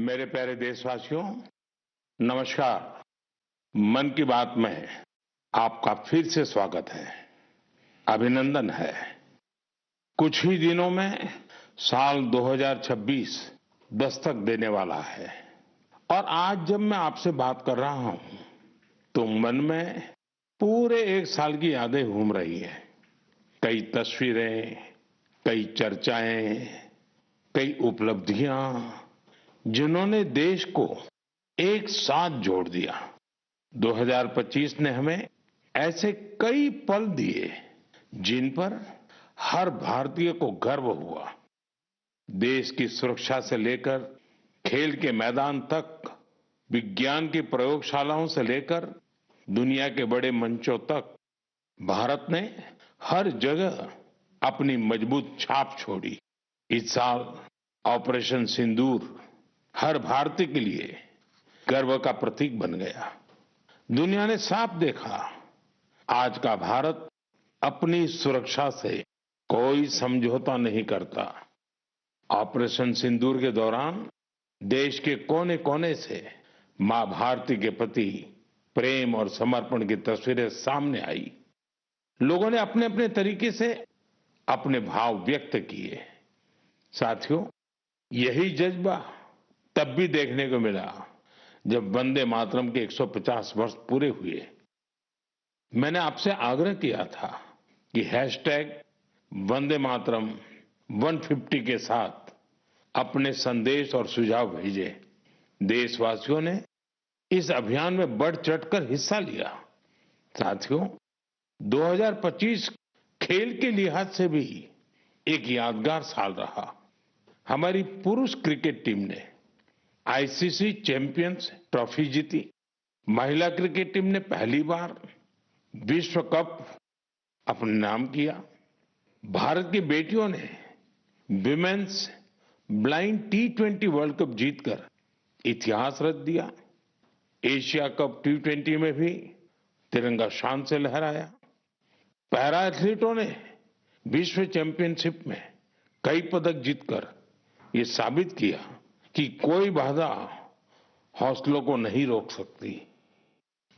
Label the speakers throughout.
Speaker 1: मेरे प्यारे देशवासियों, नमस्कार। मन की बात में आपका फिर से स्वागत है, अभिनंदन है। कुछ ही दिनों में साल 2026 दस्तक देने वाला है और आज जब मैं आपसे बात कर रहा हूं तो मन में पूरे एक साल की यादें घूम रही हैं। कई तस्वीरें, कई चर्चाएं, कई उपलब्धियां जिन्होंने देश को एक साथ जोड़ दिया। 2025 ने हमें ऐसे कई पल दिए जिन पर हर भारतीय को गर्व हुआ। देश की सुरक्षा से लेकर खेल के मैदान तक, विज्ञान की प्रयोगशालाओं से लेकर दुनिया के बड़े मंचों तक, भारत ने हर जगह अपनी मजबूत छाप छोड़ी। इस साल ऑपरेशन सिंदूर हर भारतीय के लिए गर्व का प्रतीक बन गया। दुनिया ने साफ देखा, आज का भारत अपनी सुरक्षा से कोई समझौता नहीं करता। ऑपरेशन सिंदूर के दौरान देश के कोने कोने से मां भारती के प्रति प्रेम और समर्पण की तस्वीरें सामने आई। लोगों ने अपने अपने तरीके से अपने भाव व्यक्त किए। साथियों, यही जज्बा तब भी देखने को मिला जब वंदे मातरम के 150 वर्ष पूरे हुए। मैंने आपसे आग्रह किया था कि हैशटैग वंदे मातरम 150 के साथ अपने संदेश और सुझाव भेजें। देशवासियों ने इस अभियान में बढ़ चढ़कर हिस्सा लिया। साथियों, 2025 खेल के लिहाज से भी एक यादगार साल रहा। हमारी पुरुष क्रिकेट टीम ने आईसीसी चैंपियंस ट्रॉफी जीती। महिला क्रिकेट टीम ने पहली बार विश्व कप अपने नाम किया। भारत की बेटियों ने विमेन्स ब्लाइंड टी20 वर्ल्ड कप जीतकर इतिहास रच दिया। एशिया कप टी20 में भी तिरंगा शान से लहराया। पैरा एथलीटों ने विश्व चैंपियनशिप में कई पदक जीतकर ये साबित किया कि कोई बाधा हौसलों को नहीं रोक सकती।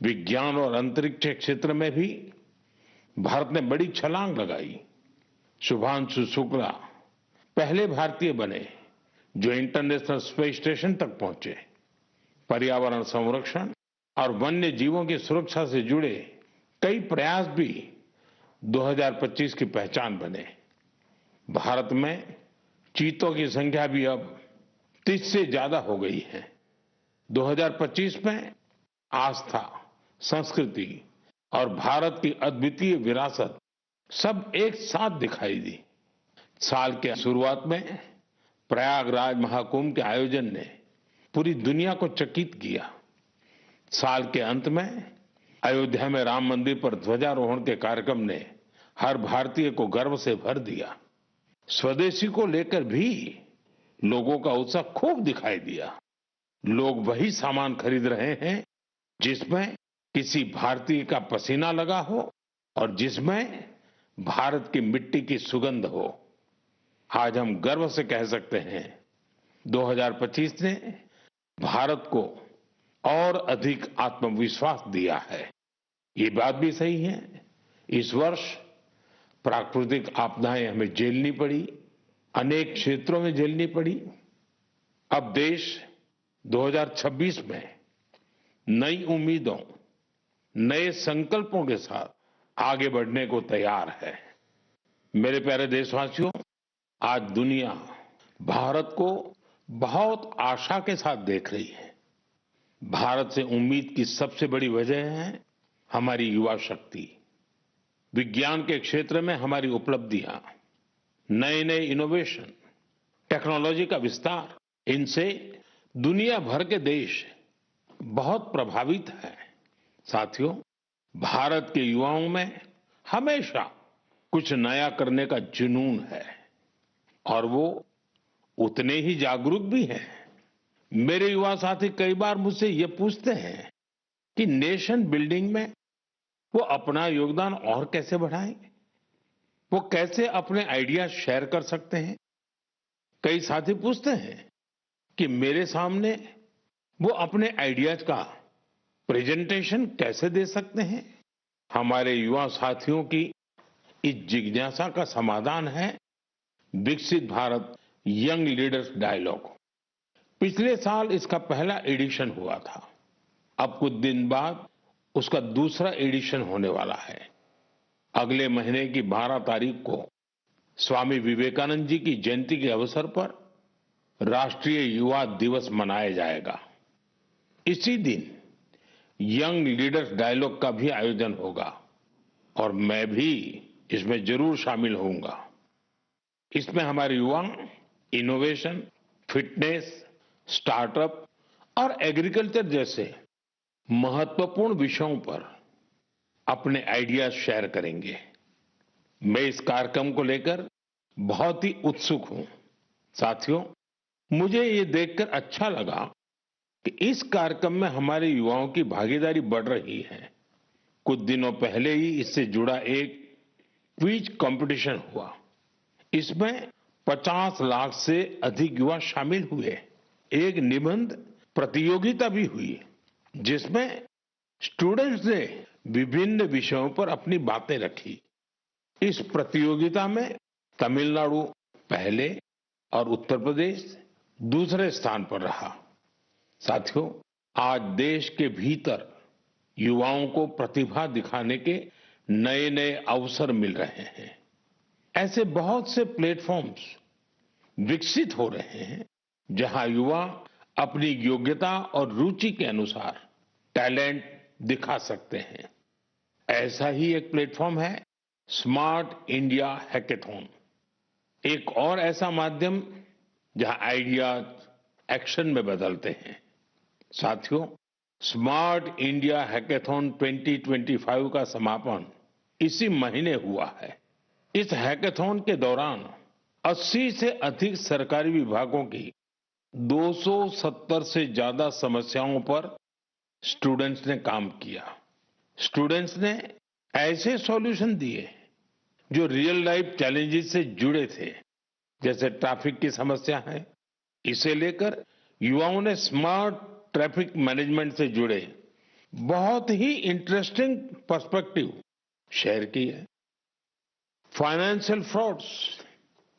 Speaker 1: विज्ञान और अंतरिक्ष क्षेत्र में भी भारत ने बड़ी छलांग लगाई। शुभांशु शुक्ला पहले भारतीय बने जो इंटरनेशनल स्पेस स्टेशन तक पहुंचे। पर्यावरण संरक्षण और वन्य जीवों की सुरक्षा से जुड़े कई प्रयास भी 2025 की पहचान बने। भारत में चीतों की संख्या भी अब 30 से ज्यादा हो गई है। 2025 में आस्था, संस्कृति और भारत की अद्वितीय विरासत सब एक साथ दिखाई दी। साल के शुरुआत में प्रयागराज महाकुंभ के आयोजन ने पूरी दुनिया को चकित किया। साल के अंत में अयोध्या में राम मंदिर पर ध्वजारोहण के कार्यक्रम ने हर भारतीय को गर्व से भर दिया। स्वदेशी को लेकर भी लोगों का उत्साह खूब दिखाई दिया। लोग वही सामान खरीद रहे हैं जिसमें किसी भारतीय का पसीना लगा हो और जिसमें भारत की मिट्टी की सुगंध हो। आज हम गर्व से कह सकते हैं 2025 ने भारत को और अधिक आत्मविश्वास दिया है। ये बात भी सही है, इस वर्ष प्राकृतिक आपदाएं हमें झेलनी पड़ी, अनेक क्षेत्रों में झेलनी पड़ी। अब देश 2026 में नई उम्मीदों, नए संकल्पों के साथ आगे बढ़ने को तैयार है। मेरे प्यारे देशवासियों, आज दुनिया भारत को बहुत आशा के साथ देख रही है। भारत से उम्मीद की सबसे बड़ी वजह है हमारी युवा शक्ति। विज्ञान के क्षेत्र में हमारी उपलब्धियां, नए नए इनोवेशन, टेक्नोलॉजी का विस्तार, इनसे दुनिया भर के देश बहुत प्रभावित हैं। साथियों, भारत के युवाओं में हमेशा कुछ नया करने का जुनून है और वो उतने ही जागरूक भी हैं। मेरे युवा साथी कई बार मुझसे ये पूछते हैं कि नेशन बिल्डिंग में वो अपना योगदान और कैसे बढ़ाएं, वो कैसे अपने आइडिया शेयर कर सकते हैं। कई साथी पूछते हैं कि मेरे सामने वो अपने आइडियाज का प्रेजेंटेशन कैसे दे सकते हैं। हमारे युवा साथियों की इस जिज्ञासा का समाधान है विकसित भारत यंग लीडर्स डायलॉग। पिछले साल इसका पहला एडिशन हुआ था। अब कुछ दिन बाद उसका दूसरा एडिशन होने वाला है। अगले महीने की 12 तारीख को स्वामी विवेकानंद जी की जयंती के अवसर पर राष्ट्रीय युवा दिवस मनाया जाएगा। इसी दिन यंग लीडर्स डायलॉग का भी आयोजन होगा और मैं भी इसमें जरूर शामिल होऊंगा। इसमें हमारे युवा इनोवेशन, फिटनेस, स्टार्टअप और एग्रीकल्चर जैसे महत्वपूर्ण विषयों पर अपने आइडियाज शेयर करेंगे। मैं इस कार्यक्रम को लेकर बहुत ही उत्सुक हूं। साथियों, मुझे ये देखकर अच्छा लगा कि इस कार्यक्रम में हमारे युवाओं की भागीदारी बढ़ रही है। कुछ दिनों पहले ही इससे जुड़ा एक क्विज कंपटीशन हुआ। इसमें 50 लाख से अधिक युवा शामिल हुए। एक निबंध प्रतियोगिता भी हुई जिसमें स्टूडेंट्स ने विभिन्न विषयों पर अपनी बातें रखी। इस प्रतियोगिता में तमिलनाडु पहले और उत्तर प्रदेश दूसरे स्थान पर रहा। साथियों, आज देश के भीतर युवाओं को प्रतिभा दिखाने के नए नए अवसर मिल रहे हैं। ऐसे बहुत से प्लेटफॉर्म्स विकसित हो रहे हैं जहां युवा अपनी योग्यता और रुचि के अनुसार टैलेंट दिखा सकते हैं। ऐसा ही एक प्लेटफॉर्म है स्मार्ट इंडिया हैकेथॉन। एक और ऐसा माध्यम जहां आइडियाज एक्शन में बदलते हैं। साथियों, स्मार्ट इंडिया हैकेथॉन 2025 का समापन इसी महीने हुआ है। इस हैकेथॉन के दौरान 80 से अधिक सरकारी विभागों की 270 से ज्यादा समस्याओं पर स्टूडेंट्स ने काम किया। स्टूडेंट्स ने ऐसे सॉल्यूशन दिए जो रियल लाइफ चैलेंजेस से जुड़े थे, जैसे ट्रैफिक की समस्या है। इसे लेकर युवाओं ने स्मार्ट ट्रैफिक मैनेजमेंट से जुड़े बहुत ही इंटरेस्टिंग पर्सपेक्टिव शेयर किए। फाइनेंशियल फ्रॉड्स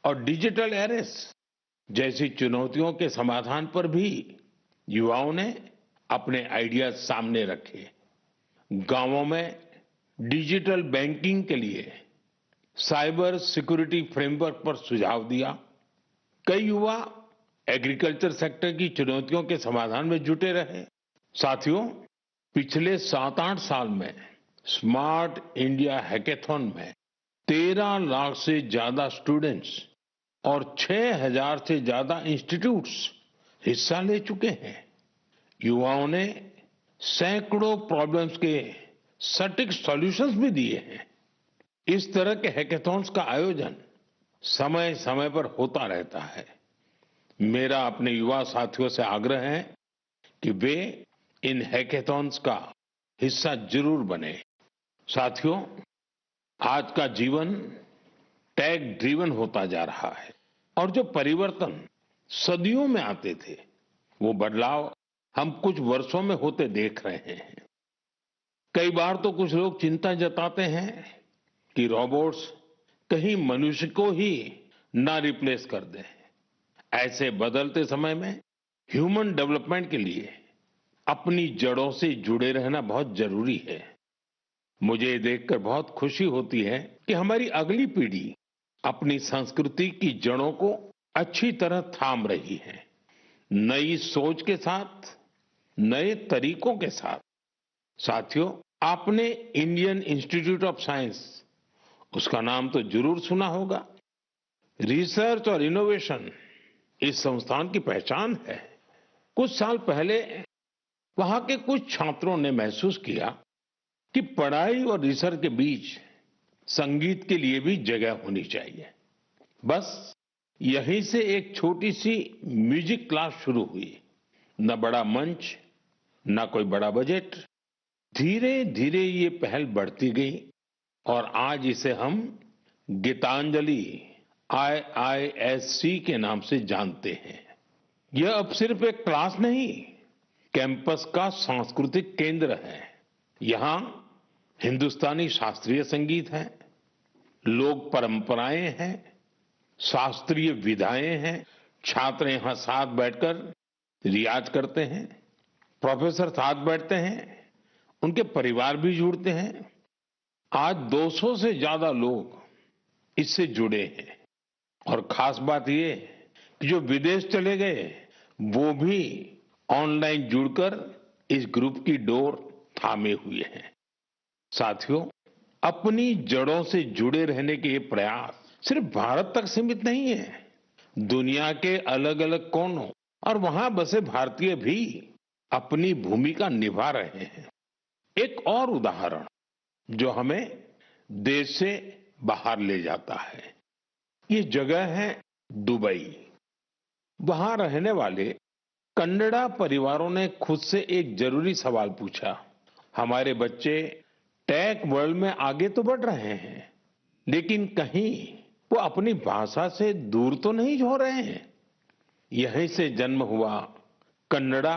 Speaker 1: और डिजिटल एरेस जैसी चुनौतियों के समाधान पर भी युवाओं ने अपने आइडियाज सामने रखे। गांवों में डिजिटल बैंकिंग के लिए साइबर सिक्योरिटी फ्रेमवर्क पर सुझाव दिया। कई युवा एग्रीकल्चर सेक्टर की चुनौतियों के समाधान में जुटे रहे। साथियों, पिछले 7-8 साल में स्मार्ट इंडिया हैकेथॉन में 13 लाख से ज्यादा स्टूडेंट्स और 6,000 से ज्यादा इंस्टीट्यूट्स हिस्सा ले चुके हैं। युवाओं ने सैकड़ों प्रॉब्लम्स के सटीक सॉल्यूशंस भी दिए हैं। इस तरह के हैकेथॉन्स का आयोजन समय समय पर होता रहता है। मेरा अपने युवा साथियों से आग्रह है कि वे इन हैकेथॉन्स का हिस्सा जरूर बने। साथियों, आज का जीवन टेक ड्रिवन होता जा रहा है और जो परिवर्तन सदियों में आते थे, वो बदलाव हम कुछ वर्षों में होते देख रहे हैं। कई बार तो कुछ लोग चिंता जताते हैं कि रोबोट्स कहीं मनुष्य को ही ना रिप्लेस कर दें। ऐसे बदलते समय में ह्यूमन डेवलपमेंट के लिए अपनी जड़ों से जुड़े रहना बहुत जरूरी है। मुझे देखकर बहुत खुशी होती है कि हमारी अगली पीढ़ी अपनी संस्कृति की जड़ों को अच्छी तरह थाम रही है। नई सोच के साथ, नए तरीकों के साथ। साथियों, आपने इंडियन इंस्टीट्यूट ऑफ साइंस, उसका नाम तो जरूर सुना होगा। रिसर्च और इनोवेशन इस संस्थान की पहचान है। कुछ साल पहले वहां के कुछ छात्रों ने महसूस किया कि पढ़ाई और रिसर्च के बीच संगीत के लिए भी जगह होनी चाहिए। बस यहीं से एक छोटी सी म्यूजिक क्लास शुरू हुई। न बड़ा मंच, न कोई बड़ा बजट। धीरे धीरे ये पहल बढ़ती गई और आज इसे हम गीतांजलि IISc के नाम से जानते हैं। यह अब सिर्फ एक क्लास नहीं, कैंपस का सांस्कृतिक केंद्र है। यहाँ हिंदुस्तानी शास्त्रीय संगीत है, लोक परंपराएं हैं, शास्त्रीय विधाएं हैं। छात्र यहाँ साथ बैठकर रियाज करते हैं, प्रोफेसर साथ बैठते हैं, उनके परिवार भी जुड़ते हैं। आज 200 से ज्यादा लोग इससे जुड़े हैं और खास बात ये कि जो विदेश चले गए वो भी ऑनलाइन जुड़कर इस ग्रुप की डोर थामे हुए हैं। साथियों, अपनी जड़ों से जुड़े रहने के ये प्रयास सिर्फ भारत तक सीमित नहीं है। दुनिया के अलग अलग कोनों और वहां बसे भारतीय भी अपनी भूमिका निभा रहे हैं। एक और उदाहरण जो हमें देश से बाहर ले जाता है, ये जगह है दुबई। वहां रहने वाले कन्नड़ा परिवारों ने खुद से एक जरूरी सवाल पूछा। हमारे बच्चे टेक वर्ल्ड में आगे तो बढ़ रहे हैं, लेकिन कहीं वो अपनी भाषा से दूर तो नहीं हो रहे हैं। यहीं से जन्म हुआ कन्नड़ा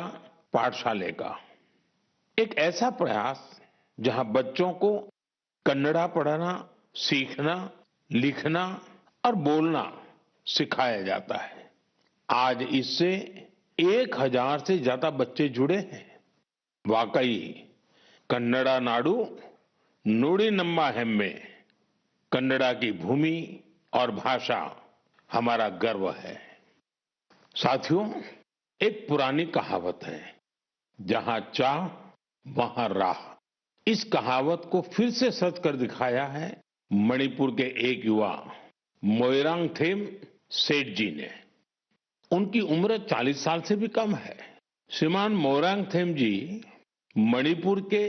Speaker 1: पाठशाले का, एक ऐसा प्रयास जहां बच्चों को कन्नड़ा पढ़ना, सीखना, लिखना और बोलना सिखाया जाता है। आज इससे 1000 से ज्यादा बच्चे जुड़े हैं। वाकई कन्नड़ा नाडु नुडी नम्मा हेम्मे, कन्नड़ा की भूमि और भाषा हमारा गर्व है। साथियों, एक पुरानी कहावत है, जहां चाह वहां राह। इस कहावत को फिर से सच कर दिखाया है मणिपुर के एक युवा मोइरांगथेम सेठ जी ने। उनकी उम्र 40 साल से भी कम है। श्रीमान मोइरांगथेम जी मणिपुर के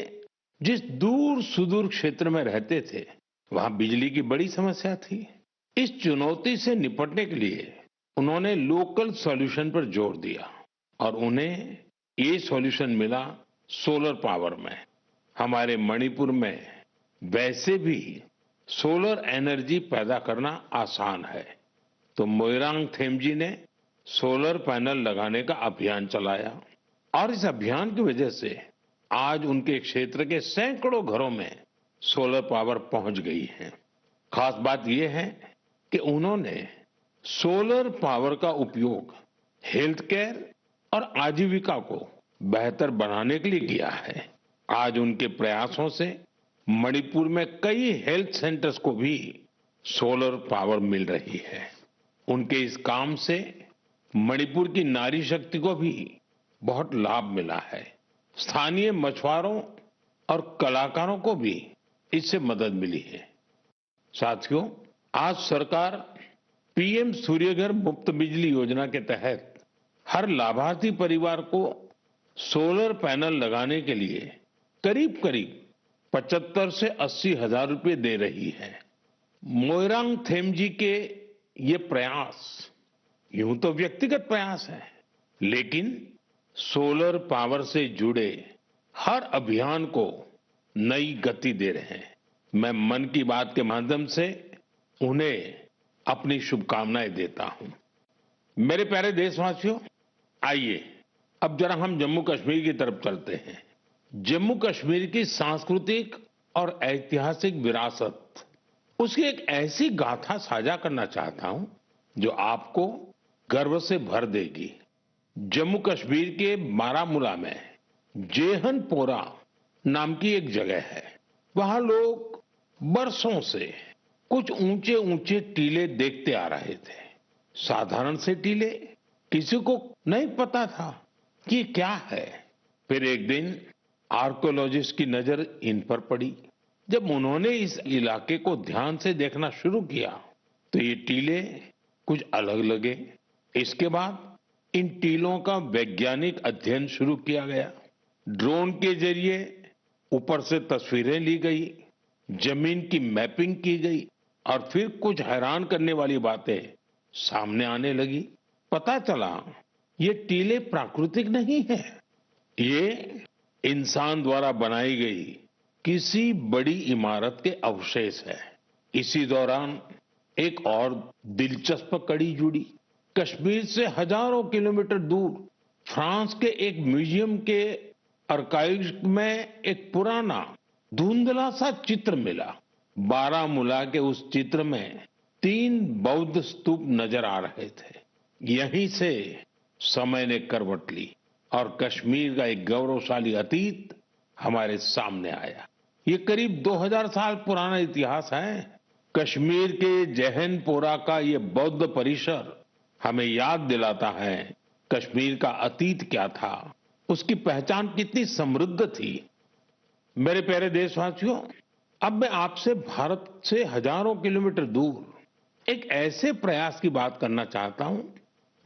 Speaker 1: जिस दूर सुदूर क्षेत्र में रहते थे, वहां बिजली की बड़ी समस्या थी। इस चुनौती से निपटने के लिए उन्होंने लोकल सॉल्यूशन पर जोर दिया और उन्हें ये सॉल्यूशन मिला सोलर पावर में। हमारे मणिपुर में वैसे भी सोलर एनर्जी पैदा करना आसान है, तो मोइरांगथेम जी ने सोलर पैनल लगाने का अभियान चलाया और इस अभियान की वजह से आज उनके क्षेत्र के सैकड़ों घरों में सोलर पावर पहुंच गई है। खास बात यह है कि उन्होंने सोलर पावर का उपयोग हेल्थ केयर और आजीविका को बेहतर बनाने के लिए किया है। आज उनके प्रयासों से मणिपुर में कई हेल्थ सेंटर्स को भी सोलर पावर मिल रही है। उनके इस काम से मणिपुर की नारी शक्ति को भी बहुत लाभ मिला है। स्थानीय मछुआरों और कलाकारों को भी इससे मदद मिली है। साथियों, आज सरकार पीएम सूर्यघर मुफ्त बिजली योजना के तहत हर लाभार्थी परिवार को सोलर पैनल लगाने के लिए करीब करीब 75 से 80 हजार रुपए दे रही है। मोइरांगथेम जी के ये प्रयास यूं तो व्यक्तिगत प्रयास है, लेकिन सोलर पावर से जुड़े हर अभियान को नई गति दे रहे हैं। मैं मन की बात के माध्यम से उन्हें अपनी शुभकामनाएं देता हूं। मेरे प्यारे देशवासियों, आइए अब जरा हम जम्मू कश्मीर की तरफ चलते हैं। जम्मू कश्मीर की सांस्कृतिक और ऐतिहासिक विरासत, उसकी एक ऐसी गाथा साझा करना चाहता हूं जो आपको गर्व से भर देगी। जम्मू कश्मीर के बारामूला में जेहनपोरा नाम की एक जगह है। वहां लोग बरसों से कुछ ऊंचे ऊंचे टीले देखते आ रहे थे। साधारण से टीले, किसी को नहीं पता था कि क्या है। फिर एक दिन आर्कियोलॉजिस्ट की नजर इन पर पड़ी। जब उन्होंने इस इलाके को ध्यान से देखना शुरू किया तो ये टीले कुछ अलग लगे। इसके बाद इन टीलों का वैज्ञानिक अध्ययन शुरू किया गया। ड्रोन के जरिए ऊपर से तस्वीरें ली गई, जमीन की मैपिंग की गई और फिर कुछ हैरान करने वाली बातें सामने आने लगी। पता चला ये टीले प्राकृतिक नहीं है, ये इंसान द्वारा बनाई गई किसी बड़ी इमारत के अवशेष है। इसी दौरान एक और दिलचस्प कड़ी जुड़ी। कश्मीर से हजारों किलोमीटर दूर फ्रांस के एक म्यूजियम के आर्काइव में एक पुराना धुंधला सा चित्र मिला। बारामूला के उस चित्र में 3 बौद्ध स्तूप नजर आ रहे थे। यहीं से समय ने करवट ली और कश्मीर का एक गौरवशाली अतीत हमारे सामने आया। ये करीब 2000 साल पुराना इतिहास है। कश्मीर के जहनपोरा का ये बौद्ध परिसर हमें याद दिलाता है कश्मीर का अतीत क्या था, उसकी पहचान कितनी समृद्ध थी। मेरे प्यारे देशवासियों, अब मैं आपसे भारत से हजारों किलोमीटर दूर एक ऐसे प्रयास की बात करना चाहता हूं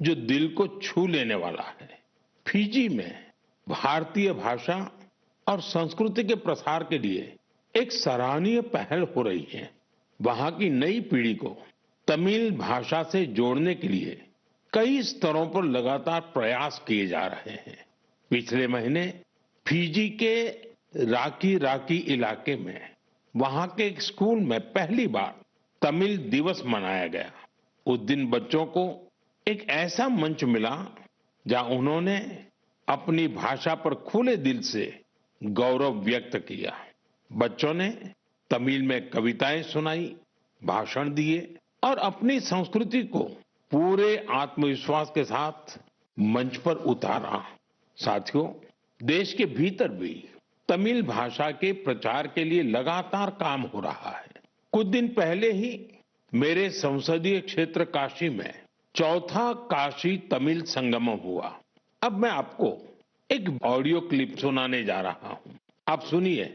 Speaker 1: जो दिल को छू लेने वाला है। फिजी में भारतीय भाषा और संस्कृति के प्रसार के लिए एक सराहनीय पहल हो रही है। वहां की नई पीढ़ी को तमिल भाषा से जोड़ने के लिए कई स्तरों पर लगातार प्रयास किए जा रहे हैं। पिछले महीने फिजी के राकी राकी इलाके में वहां के एक स्कूल में पहली बार तमिल दिवस मनाया गया। उस दिन बच्चों को एक ऐसा मंच मिला जहां उन्होंने अपनी भाषा पर खुले दिल से गौरव व्यक्त किया। बच्चों ने तमिल में कविताएं सुनाई, भाषण दिए और अपनी संस्कृति को पूरे आत्मविश्वास के साथ मंच पर उतारा। साथियों, देश के भीतर भी तमिल भाषा के प्रचार के लिए लगातार काम हो रहा है। कुछ दिन पहले ही मेरे संसदीय क्षेत्र काशी में चौथा काशी तमिल संगमम हुआ। अब मैं आपको एक ऑडियो क्लिप सुनाने जा रहा हूं। आप सुनिए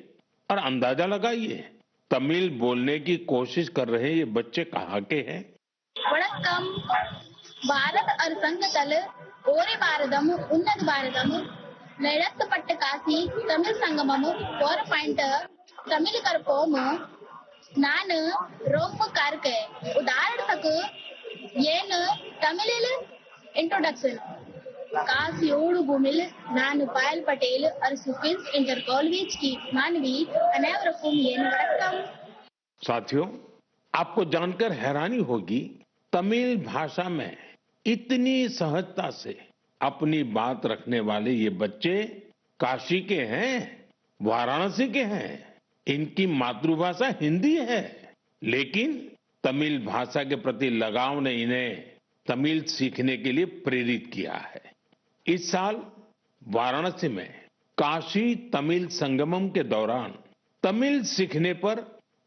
Speaker 1: और अंदाजा लगाइए तमिल बोलने की कोशिश कर रहे ये बच्चे कहाँ के हैं।
Speaker 2: வணக்கம். பாரத் அரசங்கத்தல் ஓரே பாரதம் உன்னத பாரதம் நடத்தப்பட்ட காசி தமிழ் சங்கமம் போற பாயிண்ட் தமிழ் கற்போம் நான் ரொம்ப கார்க்க உதாரணத்துக்கு ஏன் தமிழில் इंट्रोडक्शन कासियोड़ भूमिल नानु पायल पटेल और सुफिन्स इंटर कॉलेज की मानवी अनेवरकुम ये वणक्कम।
Speaker 1: साथियों, आपको जानकर हैरानी होगी तमिल भाषा में इतनी सहजता से अपनी बात रखने वाले ये बच्चे काशी के हैं, वाराणसी के हैं। इनकी मातृभाषा हिंदी है, लेकिन तमिल भाषा के प्रति लगाव ने इन्हें तमिल सीखने के लिए प्रेरित किया है। इस साल वाराणसी में काशी तमिल संगमम के दौरान तमिल सीखने पर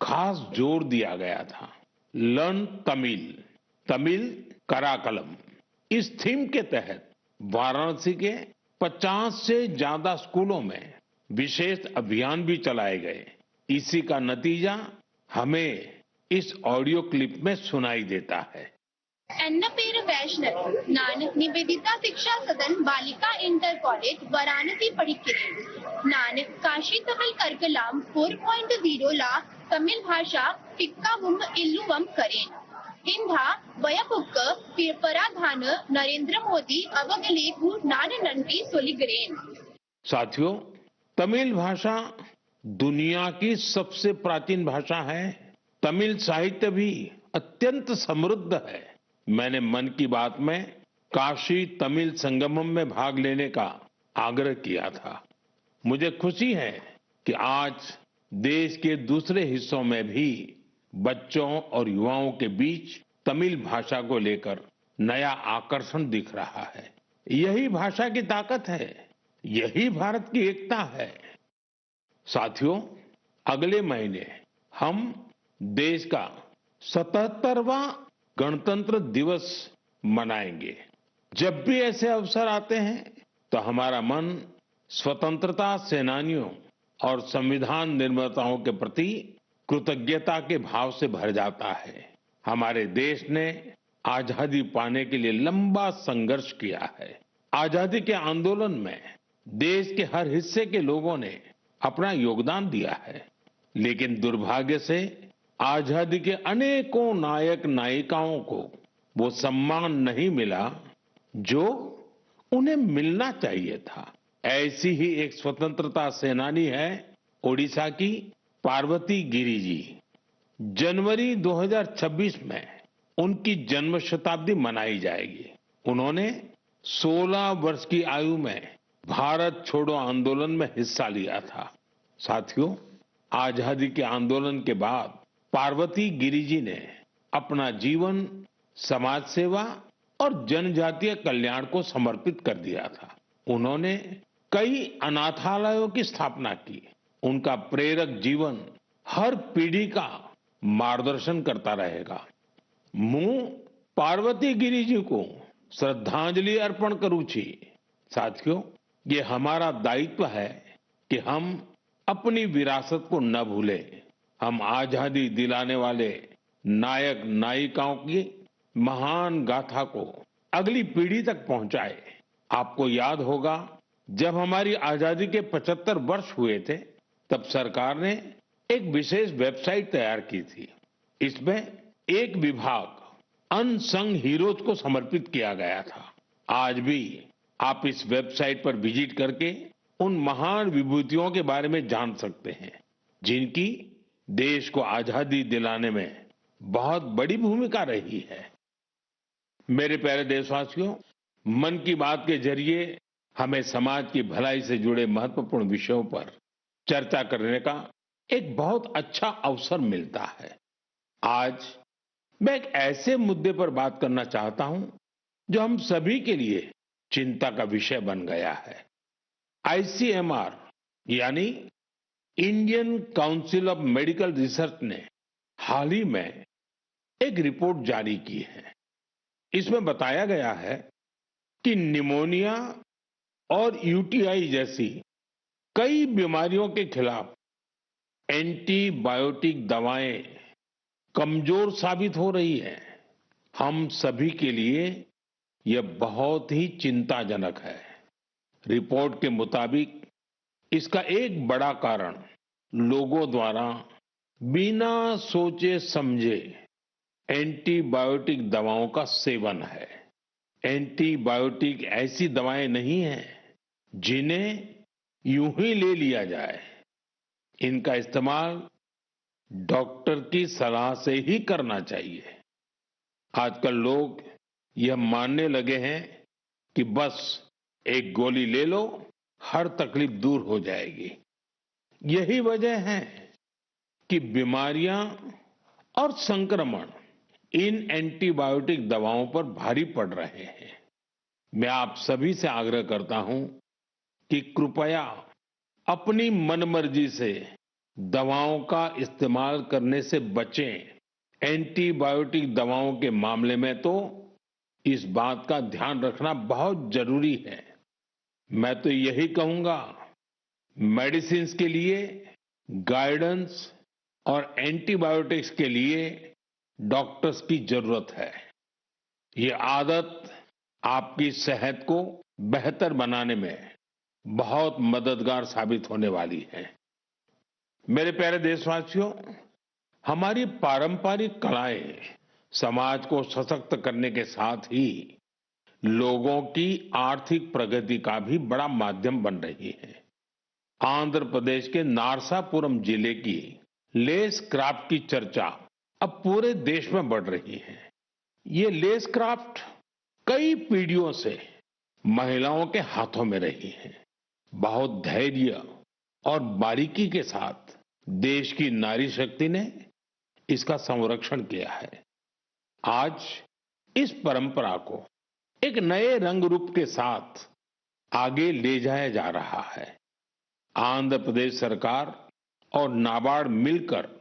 Speaker 1: खास जोर दिया गया था। लर्न तमिल, तमिल कराकलम, इस थीम के तहत वाराणसी के 50 से ज्यादा स्कूलों में विशेष अभियान भी चलाए गए। इसी का नतीजा हमें इस ऑडियो क्लिप में सुनाई देता है।
Speaker 2: एन्न पेर वैष्णव नान निवेदिता शिक्षा सदन बालिका इंटर कॉलेज वाराणसी படிக்கிறேன். நான் காஷி தமிழ் கற்கலாம் 4.0 ला तमिल भाषा टिक्कावुम इल्लुवम करेन. इंधा वयपुक्क पराधान नरेंद्र मोदी अवगलेगु नान नंटी सोलिगरेन।
Speaker 1: साथियों, तमिल भाषा दुनिया की सबसे प्राचीन भाषा है। तमिल साहित्य भी अत्यंत समृद्ध है। मैंने मन की बात में काशी तमिल संगमम में भाग लेने का आग्रह किया था। मुझे खुशी है कि आज देश के दूसरे हिस्सों में भी बच्चों और युवाओं के बीच तमिल भाषा को लेकर नया आकर्षण दिख रहा है। यही भाषा की ताकत है, यही भारत की एकता है। साथियों, अगले महीने हम देश का 77वां गणतंत्र दिवस मनाएंगे। जब भी ऐसे अवसर आते हैं तो हमारा मन स्वतंत्रता सेनानियों और संविधान निर्माताओं के प्रति कृतज्ञता के भाव से भर जाता है। हमारे देश ने आजादी पाने के लिए लंबा संघर्ष किया है। आजादी के आंदोलन में देश के हर हिस्से के लोगों ने अपना योगदान दिया है, लेकिन दुर्भाग्य से आजादी के अनेकों नायक नायिकाओं को वो सम्मान नहीं मिला जो उन्हें मिलना चाहिए था। ऐसी ही एक स्वतंत्रता सेनानी है ओडिशा की पार्वती गिरी जी। जनवरी 2026 में उनकी जन्म शताब्दी मनाई जाएगी। उन्होंने 16 वर्ष की आयु में भारत छोड़ो आंदोलन में हिस्सा लिया था। साथियों, आजादी के आंदोलन के बाद पार्वती गिरि जी ने अपना जीवन समाज सेवा और जनजातीय कल्याण को समर्पित कर दिया था। उन्होंने कई अनाथालयों की स्थापना की। उनका प्रेरक जीवन हर पीढ़ी का मार्गदर्शन करता रहेगा। मैं पार्वती गिरि जी को श्रद्धांजलि अर्पण करूं छी। साथियों, ये हमारा दायित्व है कि हम अपनी विरासत को न भूलें। हम आजादी दिलाने वाले नायक नायिकाओं की महान गाथा को अगली पीढ़ी तक पहुंचाए। आपको याद होगा, जब हमारी आजादी के 75 वर्ष हुए थे, तब सरकार ने एक विशेष वेबसाइट तैयार की थी। इसमें एक विभाग अनसंग हीरोज को समर्पित किया गया था। आज भी आप इस वेबसाइट पर विजिट करके उन महान विभूतियों के बारे में जान सकते हैं, जिनकी देश को आजादी दिलाने में बहुत बड़ी भूमिका रही है। मेरे प्यारे देशवासियों, मन की बात के जरिए हमें समाज की भलाई से जुड़े महत्वपूर्ण विषयों पर चर्चा करने का एक बहुत अच्छा अवसर मिलता है। आज मैं एक ऐसे मुद्दे पर बात करना चाहता हूं जो हम सभी के लिए चिंता का विषय बन गया है। आईसीएमआर यानी Indian council of medical research ने हाल ही में एक रिपोर्ट जारी की है। इसमें बताया गया है कि निमोनिया और यूटीआई जैसी कई बीमारियों के खिलाफ एंटीबायोटिक दवाएं कमजोर साबित हो रही है। हम सभी के लिए यह बहुत ही चिंताजनक है। रिपोर्ट के मुताबिक इसका एक बड़ा कारण लोगों द्वारा बिना सोचे समझे एंटीबायोटिक दवाओं का सेवन है। एंटीबायोटिक ऐसी दवाएं नहीं हैं जिन्हें यूं ही ले लिया जाए। इनका इस्तेमाल डॉक्टर की सलाह से ही करना चाहिए। आजकल लोग यह मानने लगे हैं कि बस एक गोली ले लो, हर तकलीफ दूर हो जाएगी। यही वजह है कि बीमारियां और संक्रमण इन एंटीबायोटिक दवाओं पर भारी पड़ रहे हैं। मैं आप सभी से आग्रह करता हूं कि कृपया अपनी मनमर्जी से दवाओं का इस्तेमाल करने से बचें। एंटीबायोटिक दवाओं के मामले में तो इस बात का ध्यान रखना बहुत जरूरी है। मैं तो यही कहूंगा, मेडिसिन्स के लिए गाइडेंस और एंटीबायोटिक्स के लिए डॉक्टर्स की जरूरत है। ये आदत आपकी सेहत को बेहतर बनाने में बहुत मददगार साबित होने वाली है। मेरे प्यारे देशवासियों, हमारी पारंपरिक कलाएं समाज को सशक्त करने के साथ ही लोगों की आर्थिक प्रगति का भी बड़ा माध्यम बन रही है। आंध्र प्रदेश के नारसापुरम जिले की लेस क्राफ्ट की चर्चा अब पूरे देश में बढ़ रही है। ये लेस क्राफ्ट कई पीढ़ियों से महिलाओं के हाथों में रही है। बहुत धैर्य और बारीकी के साथ देश की नारी शक्ति ने इसका संरक्षण किया है। आज इस परंपरा को एक नए रंग रूप के साथ आगे ले जाया जा रहा है। आंध्र प्रदेश सरकार और नाबार्ड मिलकर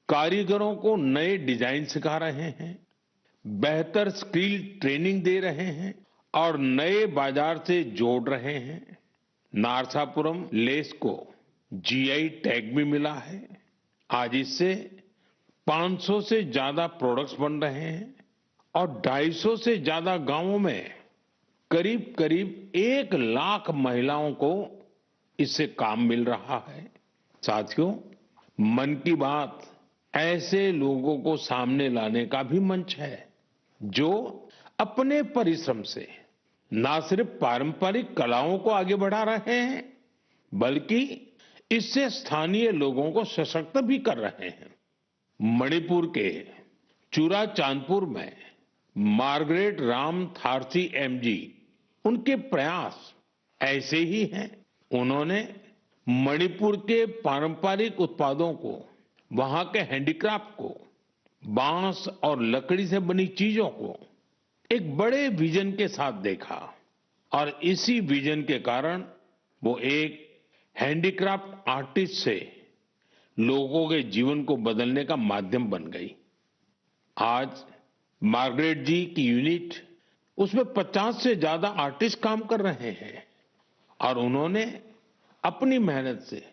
Speaker 1: कारीगरों को नए डिजाइन सिखा रहे हैं, बेहतर स्किल ट्रेनिंग दे रहे हैं और नए बाजार से जोड़ रहे हैं। नारसापुरम लेस को जीआई टैग भी मिला है। आज इससे 500 से ज्यादा प्रोडक्ट्स बन रहे हैं और 250 से ज्यादा गांवों में करीब करीब 1 लाख महिलाओं को इससे काम मिल रहा है। साथियों, मन की बात ऐसे लोगों को सामने लाने का भी मंच है जो अपने परिश्रम से न सिर्फ पारंपरिक कलाओं को आगे बढ़ा रहे हैं, बल्कि इससे स्थानीय लोगों को सशक्त भी कर रहे हैं। मणिपुर के चुराचांदपुर में मार्गरेट राम थारसी एमजी, उनके प्रयास ऐसे ही हैं। उन्होंने मणिपुर के पारंपरिक उत्पादों को, वहां के हैंडीक्राफ्ट को, बांस और लकड़ी से बनी चीजों को एक बड़े विजन के साथ देखा और इसी विजन के कारण वो एक हैंडीक्राफ्ट आर्टिस्ट से लोगों के जीवन को बदलने का माध्यम बन गई। आज मार्गरेट जी की यूनिट, उसमें 50 से ज्यादा आर्टिस्ट काम कर रहे हैं और उन्होंने अपनी मेहनत से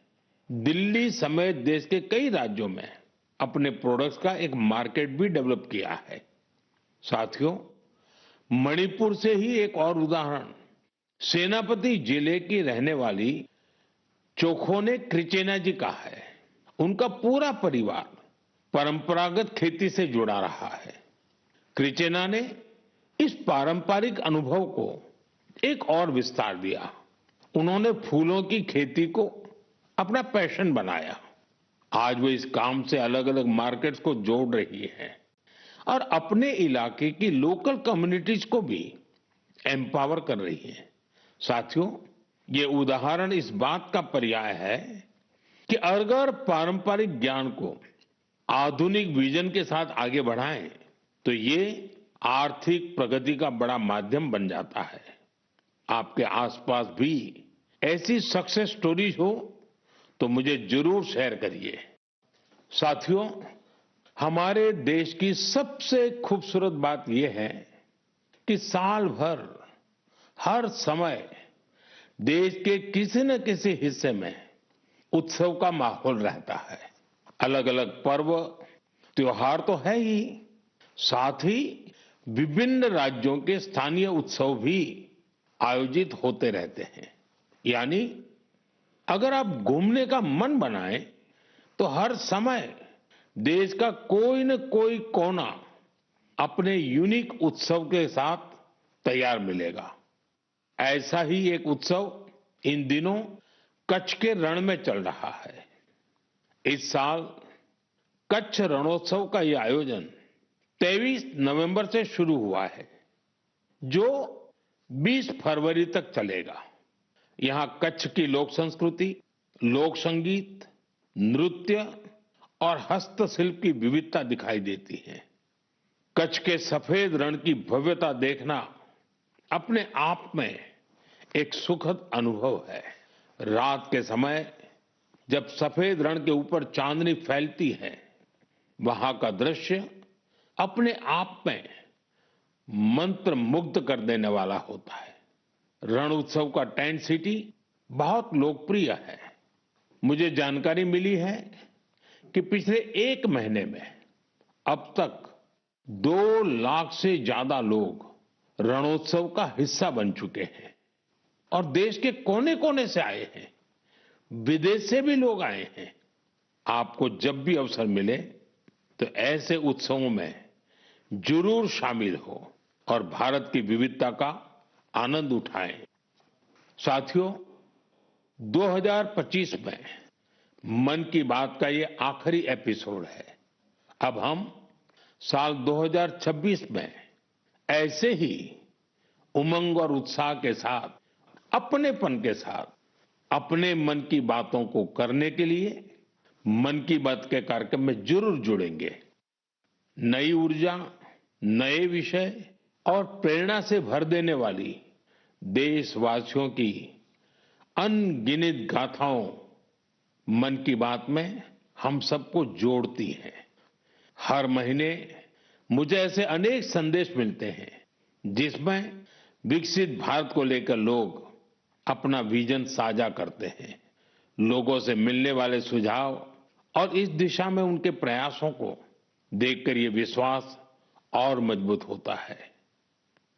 Speaker 1: दिल्ली समेत देश के कई राज्यों में अपने प्रोडक्ट्स का एक मार्केट भी डेवलप किया है। साथियों, मणिपुर से ही एक और उदाहरण सेनापति जिले की रहने वाली चोखोने क्रिचेना जी का है। उनका पूरा परिवार परंपरागत खेती से जुड़ा रहा है। क्रिचेना ने इस पारंपरिक अनुभव को एक और विस्तार दिया। उन्होंने फूलों की खेती को अपना पैशन बनाया। आज वो इस काम से अलग अलग मार्केट्स को जोड़ रही है और अपने इलाके की लोकल कम्युनिटीज को भी एम्पावर कर रही है। साथियों, ये उदाहरण इस बात का पर्याय है कि अगर पारंपरिक ज्ञान को आधुनिक विजन के साथ आगे बढ़ाएं तो ये आर्थिक प्रगति का बड़ा माध्यम बन जाता है। आपके आसपास भी ऐसी सक्सेस स्टोरीज हो तो मुझे जरूर शेयर करिए। साथियों, हमारे देश की सबसे खूबसूरत बात यह है कि साल भर हर समय देश के किसी न किसी हिस्से में उत्सव का माहौल रहता है। अलग अलग पर्व त्योहार तो है ही, साथ ही विभिन्न राज्यों के स्थानीय उत्सव भी आयोजित होते रहते हैं। यानी अगर आप घूमने का मन बनाएं तो हर समय देश का कोई न कोई कोना अपने यूनिक उत्सव के साथ तैयार मिलेगा। ऐसा ही एक उत्सव इन दिनों कच्छ के रण में चल रहा है। इस साल कच्छ रणोत्सव का ये आयोजन 23 नवंबर से शुरू हुआ है, जो 20 फरवरी तक चलेगा। यहां कच्छ की लोक संस्कृति, लोक संगीत, नृत्य और हस्तशिल्प की विविधता दिखाई देती है। कच्छ के सफेद रण की भव्यता देखना अपने आप में एक सुखद अनुभव है। रात के समय जब सफेद रण के ऊपर चांदनी फैलती है, वहां का दृश्य अपने आप में मंत्र मुग्ध कर देने वाला होता है। रण उत्सव का टेंट सिटी बहुत लोकप्रिय है। मुझे जानकारी मिली है कि पिछले एक महीने में अब तक 2 लाख से ज्यादा लोग रणोत्सव का हिस्सा बन चुके हैं और देश के कोने कोने से आए हैं, विदेश से भी लोग आए हैं। आपको जब भी अवसर मिले तो ऐसे उत्सवों में जरूर शामिल हो और भारत की विविधता का आनंद उठाएं। साथियों, 2025 में मन की बात का ये आखिरी एपिसोड है। अब हम साल 2026 में ऐसे ही उमंग और उत्साह के साथ, अपनेपन के साथ अपने मन की बातों को करने के लिए मन की बात के कार्यक्रम में जरूर जुड़ेंगे। नई ऊर्जा, नए विषय और प्रेरणा से भर देने वाली देशवासियों की अनगिनत गाथाओं मन की बात में हम सबको जोड़ती हैं। हर महीने मुझे ऐसे अनेक संदेश मिलते हैं जिसमें विकसित भारत को लेकर लोग अपना विजन साझा करते हैं। लोगों से मिलने वाले सुझाव और इस दिशा में उनके प्रयासों को देखकर ये विश्वास और मजबूत होता है।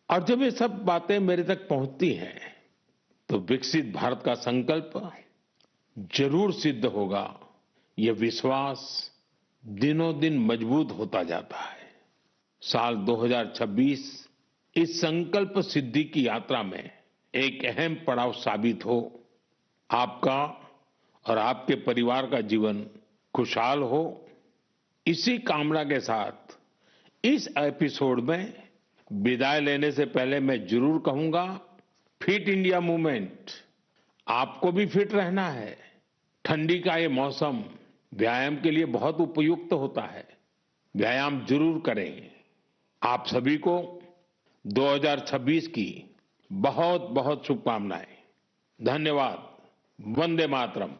Speaker 1: और जब ये सब बातें मेरे तक पहुंचती हैं तो विकसित भारत का संकल्प जरूर सिद्ध होगा, ये विश्वास दिनों दिन मजबूत होता जाता है। साल 2026 इस संकल्प सिद्धि की यात्रा में एक अहम पड़ाव साबित हो। आपका और आपके परिवार का जीवन खुशहाल हो, इसी कामना के साथ इस एपिसोड में विदाई लेने से पहले मैं जरूर कहूंगा, फिट इंडिया मूवमेंट, आपको भी फिट रहना है। ठंडी का ये मौसम व्यायाम के लिए बहुत उपयुक्त होता है। व्यायाम जरूर करें। आप सभी को 2026 की बहुत बहुत शुभकामनाएं। धन्यवाद। वंदे मातरम।